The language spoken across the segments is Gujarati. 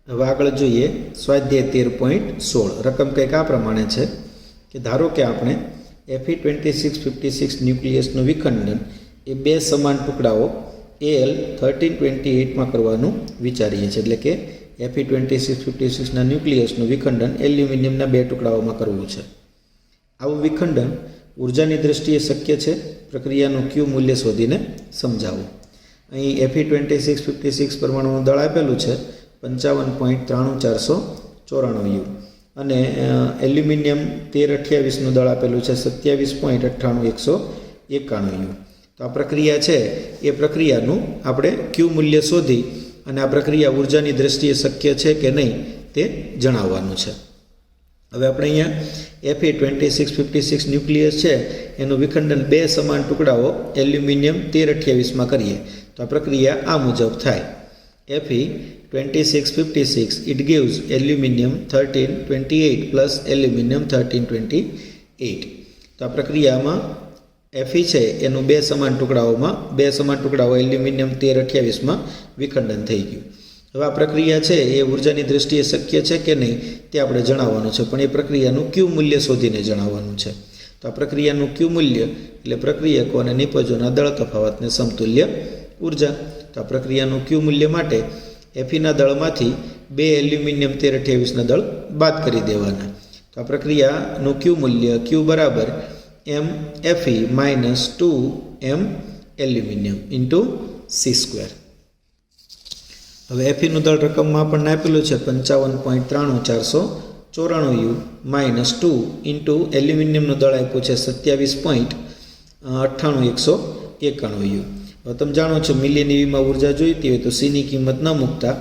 હવે આગળ જોઈએ સ્વાધ્યાય 13.16 રકમ કંઈક આ પ્રમાણે છે કે ધારો કે આપણે Fe2656 ન્યુક્લિયસનું વિખંડન એ બે સમાન ટુકડાઓ Al1328માં કરવાનું વિચારીએ છીએ, એટલે કે Fe2656ના ન્યુક્લિયસનું વિખંડન એલ્યુમિનિયમના બે ટુકડાઓમાં કરવું છે. આવું વિખંડન ઉર્જાની દ્રષ્ટિએ શક્ય છે. પ્રક્રિયાનું ક્યુ મૂલ્ય શોધીને સમજાવો. અહીં Fe2656 પરમાણુનું દળ આપેલું છે 55.93494 યુ અને એલ્યુમિનિયમ 1328નું દળ આપેલું છે 27.98191 યુ. તો આ પ્રક્રિયા છે એ પ્રક્રિયાનું આપણે ક્યુ મૂલ્ય શોધી અને આ પ્રક્રિયા ઉર્જાની દ્રષ્ટિએ શક્ય છે કે નહીં તે જણાવવાનું છે. હવે આપણે અહીંયા Fe2656 ન્યુક્લિયસ છે એનું વિખંડન બે સમાન ટુકડાઓ એલ્યુમિનિયમ 1328માં કરીએ તો આ પ્રક્રિયા આ મુજબ થાય. Fe2656 it gives aluminium 1328 plus aluminium 1328. તો આ પ્રક્રિયામાં Fe છે એનું બે સમાન ટુકડાઓ એલ્યુમિનિયમ 1328માં વિખંડન થઈ ગયું. હવે આ પ્રક્રિયા છે એ ઉર્જાની દ્રષ્ટિએ શક્ય છે કે નહીં તે આપણે જણાવવાનું છે, પણ એ પ્રક્રિયાનું ક્યુ મૂલ્ય શોધીને જણાવવાનું છે. તો આ પ્રક્રિયાનું ક્યુ મૂલ્ય એટલે પ્રક્રિયકો અને નિપજોના દળ તફાવતને સમતુલ્ય ઉર્જા. તો આ પ્રક્રિયાનું ક્યુ મૂલ્ય માટે Feના દળમાંથી બે એલ્યુમિનિયમ 1328ના દળ બાદ કરી દેવાના. તો આ પ્રક્રિયાનું ક્યુ મૂલ્ય ક્યુ બરાબર mFe minus 2m aluminium into c². હવે Feનું દળ રકમમાં આપણને આપેલું છે 55.93494 યુ માઇનસ 2 ઇન્ટુ એલ્યુમિનિયમનું દળ આપ્યું છે 27.98191 યુ. હવે તમે જાણો છો મિલિયન ઈવીમાં ઉર્જા જોઈતી હોય તો સીની કિંમત ન મૂકતા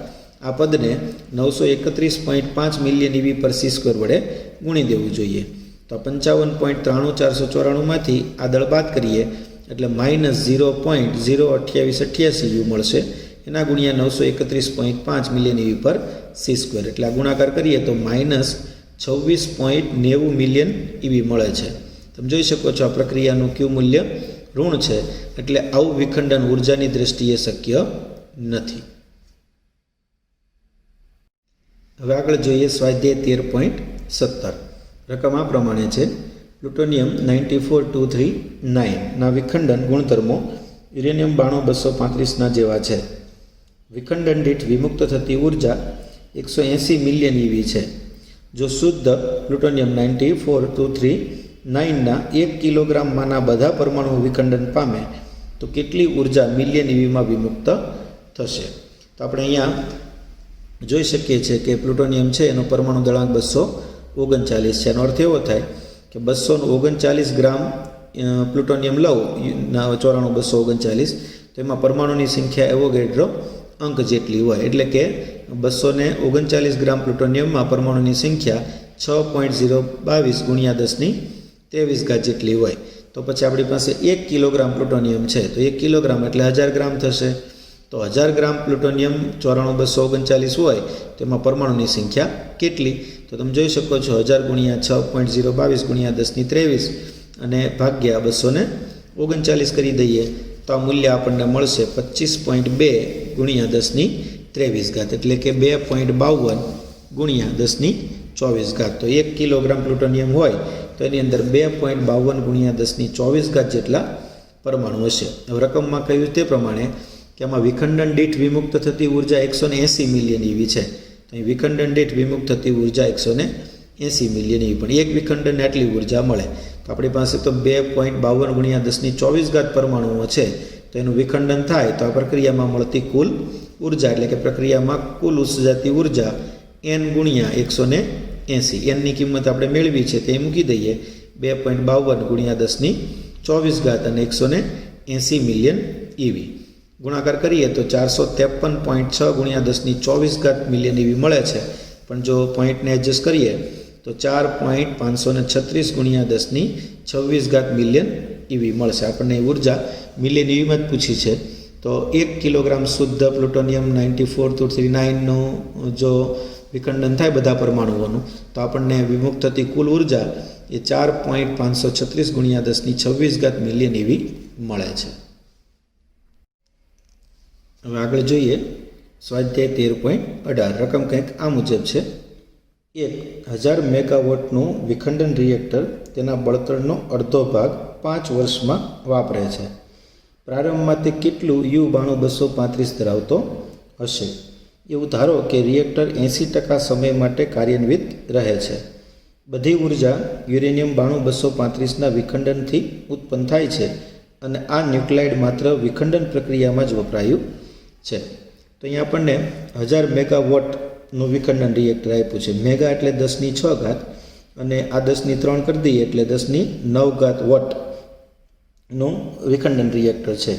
આ પદને 931.5 મિલિયન ઈવી પર c² વડે ગુણી દેવું જોઈએ. તો 55.93494માંથી આ દળ બાદ કરીએ એટલે માઇનસ 0.02888 યુ મળશે. એના ગુણ્યા 931.5 મિલિયન ઈવી પર c², એટલે આ ગુણાકાર કરીએ તો માઇનસ 26.90 મિલિયન ઈવી મળે છે. તમે જોઈ શકો છો આ પ્રક્રિયાનું ક્યુ મૂલ્ય ઋણ છે, એટલે આવું વિખંડન ઉર્જાની દ્રષ્ટિએ શક્ય નથી. હવે આગળ જોઈએ સ્વાધ્યાય 13.17 રકમ આ પ્રમાણે છે. પ્લુટોનિયમ 94239ના વિખંડન ગુણધર્મો યુરેનિયમ 92235ના જેવા છે. વિખંડન દીઠ વિમુક્ત થતી ઉર્જા 180 મિલિયન ઈવી છે. જો શુદ્ધ પ્લુટોનિયમ 94239ના 1 કિલોગ્રામમાંના બધા પરમાણુ વિખંડન પામે તો કેટલી ઉર્જા મિલિયન ઈવીમાં વિમુક્ત થશે? તો આપણે અહીંયા જોઈ શકીએ છીએ કે પ્લુટોનિયમ છે એનો પરમાણુ દળાંક 239 છે. એનો અર્થ એવો થાય કે 239 ગ્રામ પ્લુટોનિયમ લઉં 94239 તો એમાં પરમાણુની સંખ્યા એવોગેડ્રો અંક જેટલી હોય, એટલે કે 239 ગ્રામ પ્લુટોનિયમમાં પરમાણુની સંખ્યા 6.022 ગુણ્યા 1023 જેટલી હોય. તો પછી આપણી પાસે 1 કિલોગ્રામ પ્લુટોનિયમ છે તો 1 કિલોગ્રામ એટલે 1000 ગ્રામ થશે. તો 1000 ગ્રામ પ્લુટોનિયમ 94239 હોય તો એમાં પરમાણુની સંખ્યા કેટલી? તો તમે જોઈ શકો છો 1000 ગુણ્યા 6.022 ગુણ્યા 1023 અને ભાગ્યા 239 કરી દઈએ તો આ મૂલ્ય આપણને મળશે 25.2 ગુણ્યા 1023, એટલે કે 2.52 ગુણ્યા 1024. તો 1 કિલોગ્રામ પ્લુટોનિયમ હોય તો એની અંદર 2.52 ગુણ્યા 1024 જેટલા પરમાણુ હશે. હવે રકમમાં કહ્યું તે પ્રમાણે કે આમાં વિખંડન દીઠ વિમુક્ત થતી ઉર્જા 180 મિલિયન ઈવી છે. તો અહીં વિખંડન દીઠ વિમુક્ત થતી ઉર્જા 180 મિલિયન ઈવી, પણ એક વિખંડનને આટલી ઉર્જા મળે તો આપણી પાસે તો 2.52 ગુણ્યા 1024 પરમાણુઓ છે. તો એનું વિખંડન થાય તો આ પ્રક્રિયામાં મળતી કુલ ઉર્જા એટલે કે પ્રક્રિયામાં કુલ ઉત્સર્જાતી ઉર્જા n ગુણ્યા 180. એનની કિંમત આપણે મેળવી છે તે મૂકી દઈએ 2.52 ગુણ્યા 1024 અને 180 મિલિયન ઈવી. ગુણાકાર કરીએ તો 453.6 ગુણ્યા 1024 મિલિયન ઈવી મળે છે, પણ જો પોઈન્ટને એડજસ્ટ કરીએ તો 4.536 ગુણ્યા 1026 મિલિયન ઈવી મળશે. આપણને ઉર્જા મિલિયન ઈવીમાં જ પૂછી છે. તો 1 કિલોગ્રામ શુદ્ધ પ્લુટોનિયમ 94239નું જો વિખંડન થાય બધા પરમાણુઓનું તો આપણને વિમુક્ત થતી કુલ ઉર્જા એ 4.536 ગુણ્યા 1026 મિલિયન ઈવી મળે છે. હવે આગળ જોઈએ સ્વાધ્યાય 13.18 રકમ કંઈક આ મુજબ છે. 1000 મેગાવોટનું વિખંડન રિએક્ટર તેના બળતણનો અડધો ભાગ 5 વર્ષમાં વાપરે છે. પ્રારંભમાં તે કેટલું U-9235 ધરાવતો હશે? એવું ધારો કે રિએક્ટર 80% સમય માટે કાર્યાન્વિત રહે છે. બધી ઉર્જા યુરેનિયમ 9235ના વિખંડનથી ઉત્પન્ન થાય છે અને આ ન્યુક્લાઇડ માત્ર વિખંડન પ્રક્રિયામાં જ વપરાયું છે. તો અહીંયા આપણને 1000 મેગાવોટનું વિખંડન રિએક્ટર આપ્યું છે. મેગા એટલે 10⁶ અને આ 10⁻³ કરી દઈએ એટલે 10⁹ વોટનું વિખંડન રિએક્ટર છે,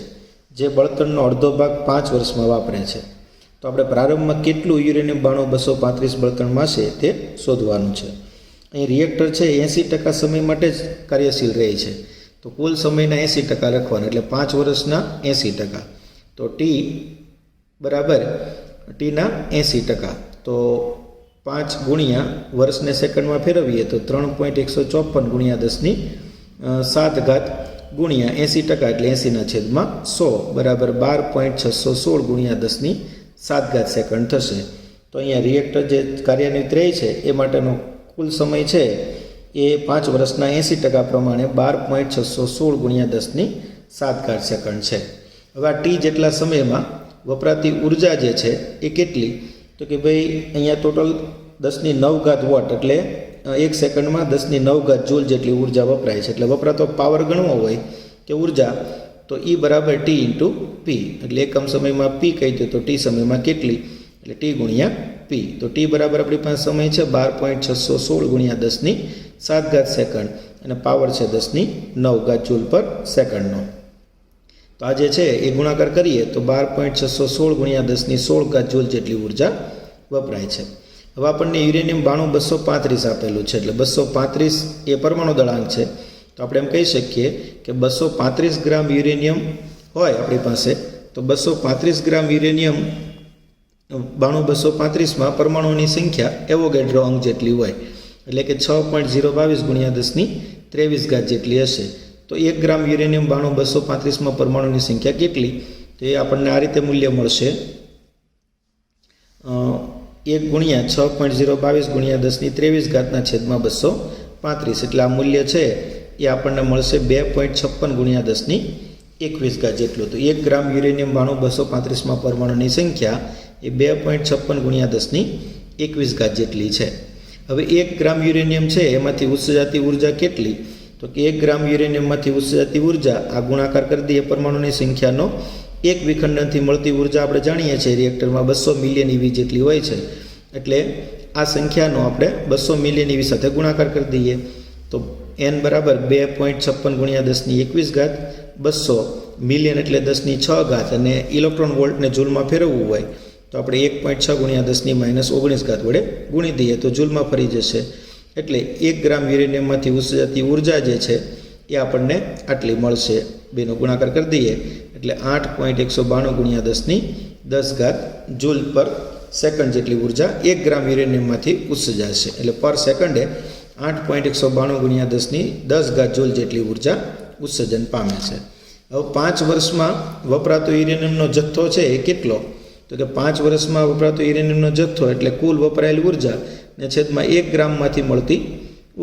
જે બળતણનો અડધો ભાગ 5 વર્ષમાં વાપરે છે. તો આપણે પ્રારંભમાં કેટલું યુરેનિયમ 9235 બળતણમાં છે તે શોધવાનું છે. અહીં રિએક્ટર છે 80% સમય માટે જ કાર્યશીલ રહે છે, તો કુલ સમયના 80% લખવાના, એટલે 5 વર્ષના 80%. તો ટી બરાબર ટીના 80%. તો 5 ગુણ્યા વર્ષને સેકન્ડમાં ફેરવીએ તો 3.154 ગુણ્યા 10⁷ ગુણ્યા 80% એટલે 80/100 બરાબર 12.616 ગુણ્યા 10⁷ સેકન્ડ થશે. તો અહીંયા રિએક્ટર જે કાર્યાન્વિત રહે છે એ માટેનો કુલ સમય છે એ 5 વર્ષના 80% પ્રમાણે 12.616 ગુણ્યા 10⁷ સેકન્ડ છે. હવે આ ટી જેટલા સમયમાં વપરાતી ઉર્જા જે છે એ કેટલી? તો કે ભાઈ અહીંયા ટોટલ 10⁹ વોટ એટલે 1 સેકન્ડમાં 10⁹ જૂલ જેટલી ઉર્જા વપરાય છે. એટલે વપરાતો પાવર ગણવો હોય કે ઉર્જા, તો E બરાબર T ઇન્ટુ પી. એટલે એકમ સમયમાં પી કહી દો તો ટી સમયમાં કેટલી, એટલે ટી ગુણ્યા પી. તો ટી બરાબર આપણી પાસે સમય છે 12.616 ગુણ્યા 10⁷ સેકન્ડ અને પાવર છે 10⁹ જૂલ પર સેકન્ડનો. તો આ જે છે એ ગુણાકાર કરીએ તો 12.616 ગુણ્યા 10⁻16 જૂલ જેટલી ઉર્જા વપરાય છે. હવે આપણને યુરેનિયમ 9235 આપેલું છે, એટલે 235 એ પરમાણુ દળાંક છે. તો આપણે એમ કહી શકીએ કે 235 ગ્રામ યુરેનિયમ હોય આપણી પાસે, તો 235 ગ્રામ યુરેનિયમ 9235માં પરમાણુની સંખ્યા એવોગેડ્રો અંક જેટલી હોય, એટલે કે 6.022 ગુણ્યા 10⁻23 જેટલી હશે. તો 1 ગ્રામ યુરેનિયમ 9235માં પરમાણુની સંખ્યા કેટલી? તો એ આપણને આ રીતે મૂલ્ય મળશે 1 ગુણ્યા 6.022 ગુણ્યા 10⁻23/235. એટલે આ મૂલ્ય છે એ આપણને મળશે 2.56 ગુણ્યા 10⁻21 જેટલું. તો 1 ગ્રામ યુરેનિયમ 9235માં પરમાણુની સંખ્યા એ 2.56 ગુણ્યા 10⁻21 જેટલી છે. હવે 1 ગ્રામ યુરેનિયમ છે એમાંથી ઉત્સર્જાતી ઉર્જા કેટલી? તો કે 1 ગ્રામ યુરેનિયમમાંથી ઉત્સર્જાતી ઉર્જા આ ગુણાકાર કરી દઈએ પરમાણુની સંખ્યાનો, એક વિખંડનથી મળતી ઉર્જા આપણે જાણીએ છીએ રિએક્ટરમાં 200 મિલિયન EV જેટલી હોય છે. એટલે આ સંખ્યાનો આપણે 200 મિલિયન EV સાથે ગુણાકાર કરી દઈએ તો n બરાબર 2.56 ગુણ્યા 10⁻21, 200 મિલિયન એટલે 10⁶ અને ઇલેક્ટ્રોન વોલ્ટને જૂલમાં ફેરવવું હોય તો આપણે 1.6 ગુણ્યા 10⁻19 વડે ગુણી દઈએ તો જૂલમાં ફરી જશે. એટલે 1 ગ્રામ યુરેનિયમમાંથી ઉત્સર્જાતી ઉર્જા જે છે એ આપણને આટલી મળશે. બેનો ગુણાકાર કરી દઈએ એટલે 8.192 ગુણ્યા 10⁻10 જૂલ પર સેકન્ડ જેટલી ઉર્જા 1 ગ્રામ યુરેનિયમમાંથી ઉત્સર્જાશે. એટલે પર સેકન્ડે 8.192 ગુણ્યા 10⁻10 જૂલ જેટલી ઉર્જા ઉત્સર્જન પામે છે. હવે 5 વર્ષમાં વપરાતો યુરેનિયમનો જથ્થો છે એ કેટલો? તો કે 5 વર્ષમાં વપરાતો યુરેનિયમનો જથ્થો એટલે કુલ વપરાયેલી ઉર્જા ને છેદમાં 1 ગ્રામમાંથી મળતી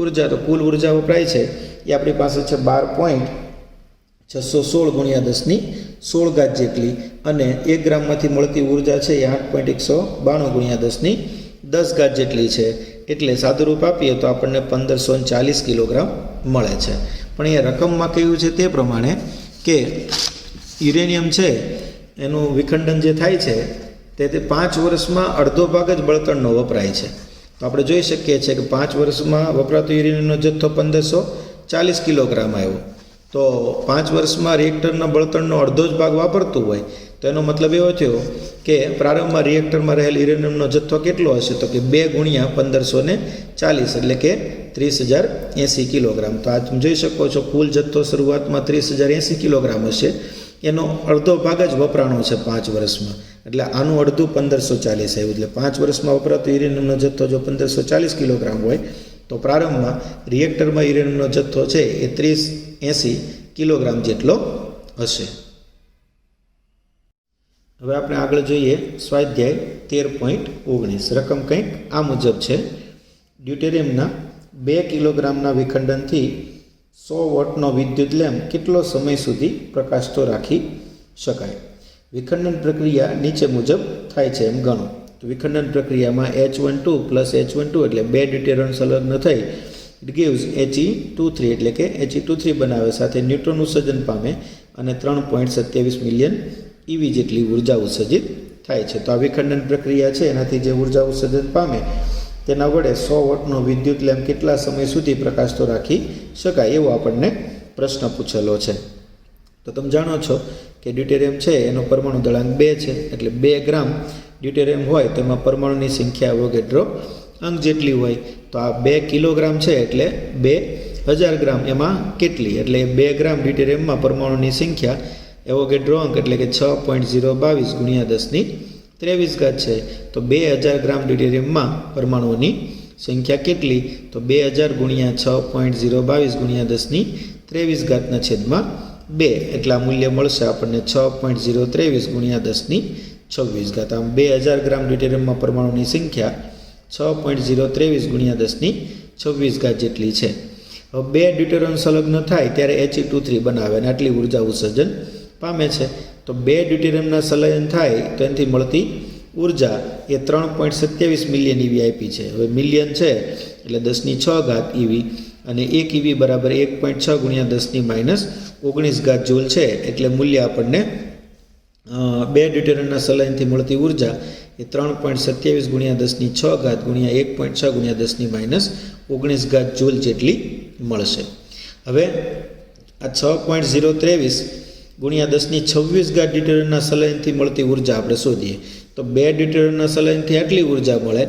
ઉર્જા. તો કુલ ઉર્જા વપરાય છે એ આપણી પાસે છે 12.616 ગુણ્યા 10⁻16 જેટલી અને 1 ગ્રામમાંથી મળતી ઉર્જા છે એ 8.192 ગુણ્યા 10⁻10 જેટલી છે. એટલે સાદુરૂપ આપીએ તો આપણને 1540 કિલોગ્રામ મળે છે. પણ અહીંયા રકમમાં કહ્યું છે તે પ્રમાણે કે યુરેનિયમ છે એનું વિખંડન જે થાય છે તે 5 વર્ષમાં અડધો ભાગ જ બળતણનો વપરાય છે. તો આપણે જોઈ શકીએ છીએ કે 5 વર્ષમાં વપરાતો યુરેનિયમનો જથ્થો 1540 કિલોગ્રામ આવ્યો. તો 5 વર્ષમાં રિએક્ટરના બળતણનો અડધો જ ભાગ વાપરતું હોય તો એનો મતલબ એવો થયો કે પ્રારંભમાં રિએક્ટરમાં રહેલ યુરેનિયમનો જથ્થો કેટલો હશે? તો કે 2 ગુણ્યા 1540 એટલે કે 30,080 કિલોગ્રામ. તો આ તમે જોઈ શકો છો કુલ જથ્થો શરૂઆતમાં 30,080 કિલોગ્રામ હશે, એનો અડધો ભાગ જ વપરાણો છે 5 વર્ષમાં. એટલે આનું અડધું 1540 આવ્યું. એટલે 5 વર્ષમાં વપરાતો યુરેનિયમનો જથ્થો જો 1540 કિલોગ્રામ હોય તો પ્રારંભમાં રિએક્ટરમાં યુરેનિયમનો જથ્થો છે એ 3080 કિલોગ્રામ જેટલો હશે. હવે આપણે આગળ જોઈએ સ્વાધ્યાય 13.19. રકમ કંઈક આ મુજબ છે. ડ્યુટેરિયમના 2 કિલોગ્રામના વિખંડનથી 100 વોટનો વિદ્યુત લેમ્પ કેટલો સમય સુધી પ્રકાશતો રાખી શકાય? વિખંડન પ્રક્રિયા નીચે મુજબ થાય છે એમ ગણો. તો વિખંડન પ્રક્રિયામાં H12 પ્લસ H12 એટલે 2 ડ્યુટેરિયમ સંલગ્ન થઈ ઇટ ગિવ્સ He23 એટલે કે He23 બનાવે, સાથે ન્યુટ્રોન ઉત્સર્જન પામે અને 3.27 મિલિયન EV જેટલી ઉર્જા ઉત્સર્જિત થાય છે. તો આ વિખંડન પ્રક્રિયા છે, એનાથી જે ઉર્જા ઉત્સર્જન પામે તેના વડે 100 વોટનો વિદ્યુત લેમ્પ કેટલા સમય સુધી પ્રકાશતો રાખી શકાય એવો આપણને પ્રશ્ન પૂછેલો છે. તો તમે જાણો છો કે ડ્યુટેરિયમ છે એનો પરમાણુ દળાંક 2 છે, એટલે 2 ગ્રામ ડ્યુટેરિયમ હોય તો એમાં પરમાણુની સંખ્યા એવોગેડ્રો અંક જેટલી હોય. તો આ 2 કિલોગ્રામ છે એટલે 2000 ગ્રામ એમાં કેટલી, એટલે 2 ગ્રામ ડ્યુટેરિયમમાં પરમાણુની સંખ્યા એવોગેડ્રો અંક એટલે કે 6.022 ગુણ્યા 1023 છે. તો 2000 ગ્રામ ડ્યુટેરિયમમાં પરમાણુઓની સંખ્યા કેટલી? તો 2000 ગુણ્યા 6.022 ગુણ્યા 1023 છેદમાં 2 એટલા મૂલ્ય મળશે આપણને 6.023 ગુણ્યા 1026. આમ 2000 ગ્રામ ડ્યુટેરિયમમાં પરમાણુની સંખ્યા 6.023 ગુણ્યા 1026 જેટલી છે. હવે 2 ડ્યુટેરિયમ સંલગ્ન થાય ત્યારે He23 બનાવે અને આટલી ઉર્જા ઉત્સર્જન પામે છે. તો 2 ડ્યુટેરિયમના સંલયન થાય તો એનાથી મળતી ઉર્જા એ 3.27 મિલિયન EV આપી છે. હવે મિલિયન છે એટલે 10⁶ EV અને 1 EV બરાબર 1.6 ગુણ્યા 10⁻19 જૂલ છે. એટલે મૂલ્ય આપણને 2 ડ્યુટેરિયમના સંલયનથી મળતી ઉર્જા એ 3.27 ગુણ્યા 10⁶ ગુણ્યા 1.6 ગુણ્યા 10⁻19 જૂલ જેટલી મળશે. હવે આ 6.023 ગુણ્યા 10⁻26 ડ્યુટેરિયમના સંલયનથી મળતી ઉર્જા આપણે શોધીએ. તો 2 ડ્યુટેરિયમના સંલયનથી આટલી ઉર્જા મળે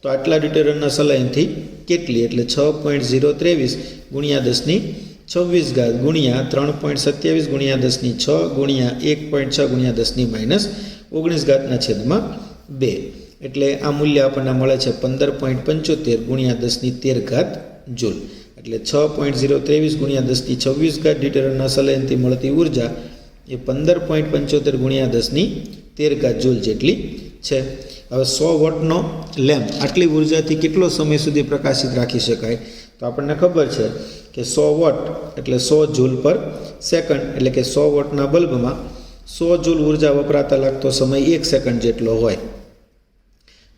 તો આટલા ડ્યુટેરિયમના સંલયનથી કેટલી, એટલે 6.023 ગુણ્યા 10⁻26 ગુણ્યા 3.27 ગુણ્યા 10⁶ ગુણ્યા 1.6 ગુણ્યા 10⁻19 છેદમાં 2 એટલે આ મૂલ્ય આપણને મળે છે 15.75 ગુણ્યા 10⁻13 જૂલ. એટલે 6.023 ગુણ્યા 10⁻26 ડ્યુટેરિયમના સંલયનથી મળતી ઉર્જા એ 15.75 ગુણ્યા 10⁻13 જૂલ જેટલી છે. હવે 100 વોટનો લેમ્પ આટલી ઉર્જાથી કેટલો સમય સુધી પ્રકાશિત રાખી શકાય? તો આપણને ખબર છે કે 100 વોટ એટલે 100 જૂલ પર સેકન્ડ, એટલે કે 100 વોટના બલ્બમાં 100 જૂલ ઉર્જા વપરાતા લાગતો સમય 1 સેકન્ડ જેટલો હોય.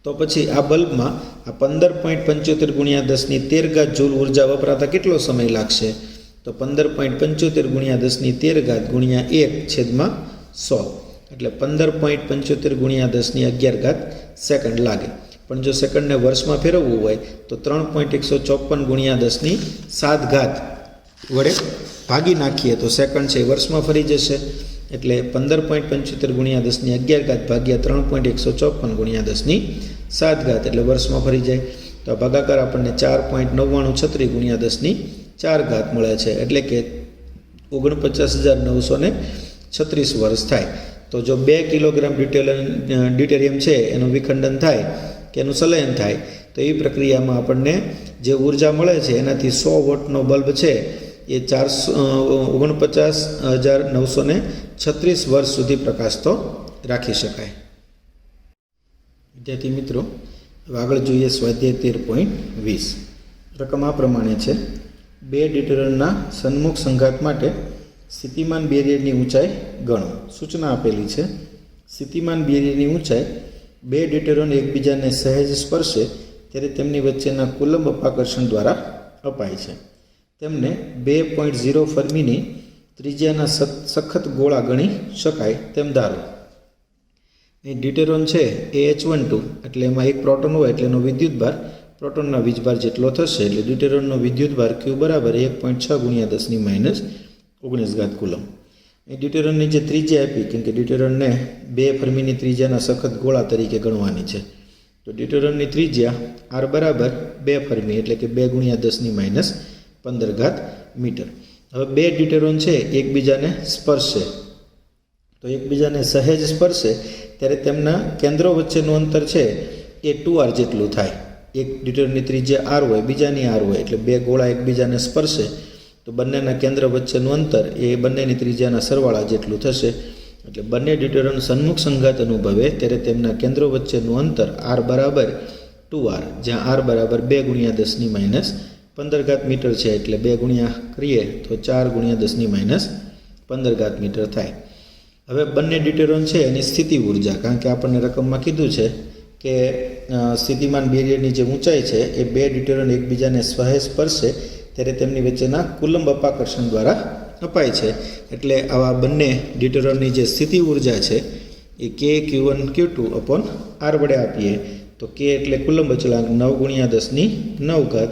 તો પછી આ બલ્બમાં આ 15.75 ગુણ્યા 10⁻13 જૂલ ઉર્જા વપરાતા કેટલો સમય લાગશે? તો 15.75 ગુણ્યા 10⁻13 ગુણ્યા 1/100 એટલે 15.75 ગુણ્યા 10⁻11 સેકન્ડ લાગે. પણ જો સેકન્ડને વર્ષમાં ફેરવવું હોય તો 3.154 ગુણ્યા 10⁻7 વડે ભાગી નાખીએ તો સેકન્ડ છે વર્ષમાં ફરી જશે. એટલે 15.75 ગુણ્યા 10⁻11 ભાગ્યા 3.154 ગુણ્યા 10⁻7 એટલે વર્ષમાં ફરી જાય. તો આ ભાગાકાર આપણને 4.9936 ગુણ્યા 10⁻4 મળે છે, એટલે કે 49,936 વર્ષ થાય. તો જો 2 કિલોગ્રામ ડ્યુટેરિયમ છે એનું વિખંડન થાય કે એનું સંલયન થાય તો એ પ્રક્રિયામાં આપણને જે ઉર્જા મળે છે એનાથી 100 વોટનો બલ્બ છે એ 49,936 વર્ષ સુધી પ્રકાશતો રાખી શકાય. વિદ્યાર્થી મિત્રો, હવે આગળ જોઈએ સ્વાધ્યાય 13.20. રકમ આ પ્રમાણે છે. 2 ડ્યુટેરિયમના સન્મુખ સંઘાત માટે સ્થિતિમાન બેરિયરની ઊંચાઈ ગણો. સૂચના આપેલી છે. સ્થિતિમાન બેરિયરની ઊંચાઈ 2 ડ્યુટેરિયમ એકબીજાને સહેજ સ્પર્શે ત્યારે તેમની વચ્ચેના કુલંબ અપાકર્ષણ દ્વારા અપાય છે. તેમને 2.0 ફર્મીની ત્રિજ્યાના સખત ગોળા ગણી શકાય તેમ ધારો. અહીં ડ્યુટેરિયમ છે એ H12 એટલે એમાં એક પ્રોટોન હોય એટલે એનો વિદ્યુતભાર પ્રોટોનના વીજભાર જેટલો થશે. એટલે ડ્યુટેરિયમનો વિદ્યુતભાર Q બરાબર 1.6 ગુણ્યા 10⁻19 કુલમ. એ ડ્યુટેરિયમની જે ત્રિજ્યા આપી, કેમ કે ડ્યુટેરિયમને 2 ફર્મીની ત્રિજ્યાના સખત ગોળા તરીકે ગણવાની છે. તો ડ્યુટેરિયમની ત્રિજ્યા R બરાબર 2 ફર્મી એટલે કે 2 ગુણ્યા 10⁻15 મીટર. હવે 2 ડ્યુટેરિયમ છે એકબીજાને સ્પર્શે તો એકબીજાને સહેજ સ્પર્શે ત્યારે તેમના કેન્દ્રો વચ્ચેનું અંતર છે એ 2R જેટલું થાય. એક ડ્યુટેરિયમની ત્રિજ્યા R હોય, બીજાની R હોય, એટલે 2 ગોળા એકબીજાને સ્પર્શે તો બંનેના કેન્દ્ર વચ્ચેનું અંતર એ બંનેની ત્રિજ્યાના સરવાળા જેટલું થશે. એટલે બંને ડ્યુટેરોન સન્મુખ સંઘાત અનુભવે ત્યારે તેમના કેન્દ્રો વચ્ચેનું અંતર r બરાબર 2r, જ્યાં r બરાબર 2 ગુણ્યા 10ની માઇનસ 15 મીટર છે, એટલે 2 ગુણ્યા કરીએ તો 4 ગુણ્યા 10ની માઇનસ 15 મીટર થાય. હવે બંને ડ્યુટેરોન છે એની સ્થિતિ ઉર્જા, કારણ કે આપણને રકમમાં કીધું છે કે સ્થિતિમાન બેરિયરની જે ઊંચાઈ છે એ બે ડ્યુટેરોન એકબીજાને સ્વહે સ્પર્શે ત્યારે તેમની વચ્ચેના કુલંબ અપાકર્ષણ દ્વારા અપાય છે. એટલે આવા બંને ડ્યુટેરોનની જે સ્થિતિ ઉર્જા છે એ k q1 q2 upon r વડે આપીએ તો k એટલે કુલંબ અચળાંક 9 ગુણ્યા 10ની 9 ઘાત.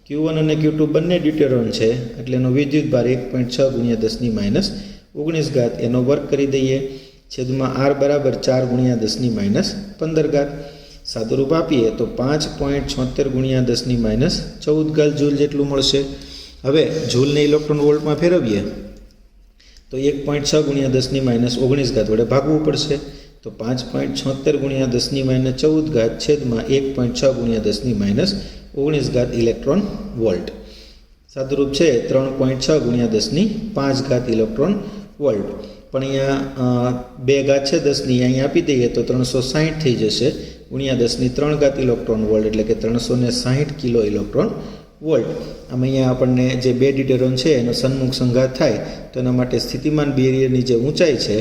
q1 અને q2 બંને ડ્યુટેરોન છે એટલે એનો વિદ્યુત ભાર 1.6 ગુણ્યા 10ની માઇનસ 19 ઘાત, એનો વર્ગ કરી દઈએ, છેદમાં r બરાબર 4 ગુણ્યા 10ની માઇનસ 15 ઘાત. સાદુરૂપ આપીએ તો 5.76 ગુણ્યા 10ની માઇનસ 14 ઘાત જૂલ જેટલું મળશે. હવે જૂલને ઇલેક્ટ્રોન વોલ્ટમાં ફેરવીએ તો 1.6 ગુણ્યા 10ની માઇનસ 19 ઘાત વડે ભાગવું પડશે. તો 5.76 ગુણ્યા 10ની માઇનસ 14 ઘાત છેદમાં 1.6 ગુણ્યા 10ની માઇનસ 19 ઘાત ઇલેક્ટ્રોન વોલ્ટ. સાદુરૂપ છે 3.6 ગુણ્યા 10ની 5 ઘાત ઇલેક્ટ્રોન વોલ્ટ. પણ અહીંયા 2 ઘાત છે 10ની, અહીંયા આપી દઈએ તો 360 થઈ જશે ગુણ્યા 10ની 3 ઘાત ઇલેક્ટ્રોન વોલ્ટ, એટલે કે 360 કિલો ઇલેક્ટ્રોન વોલ્ટ. આમ અહીંયા આપણને જે બે ડ્યુટેરોન છે એનો સન્મુખ સંઘાત થાય તો એના માટે સ્થિતિમાન બેરિયરની જે ઊંચાઈ છે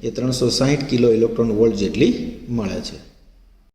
એ 360 કિલો ઇલેક્ટ્રોન વોલ્ટ જેટલી મળે છે.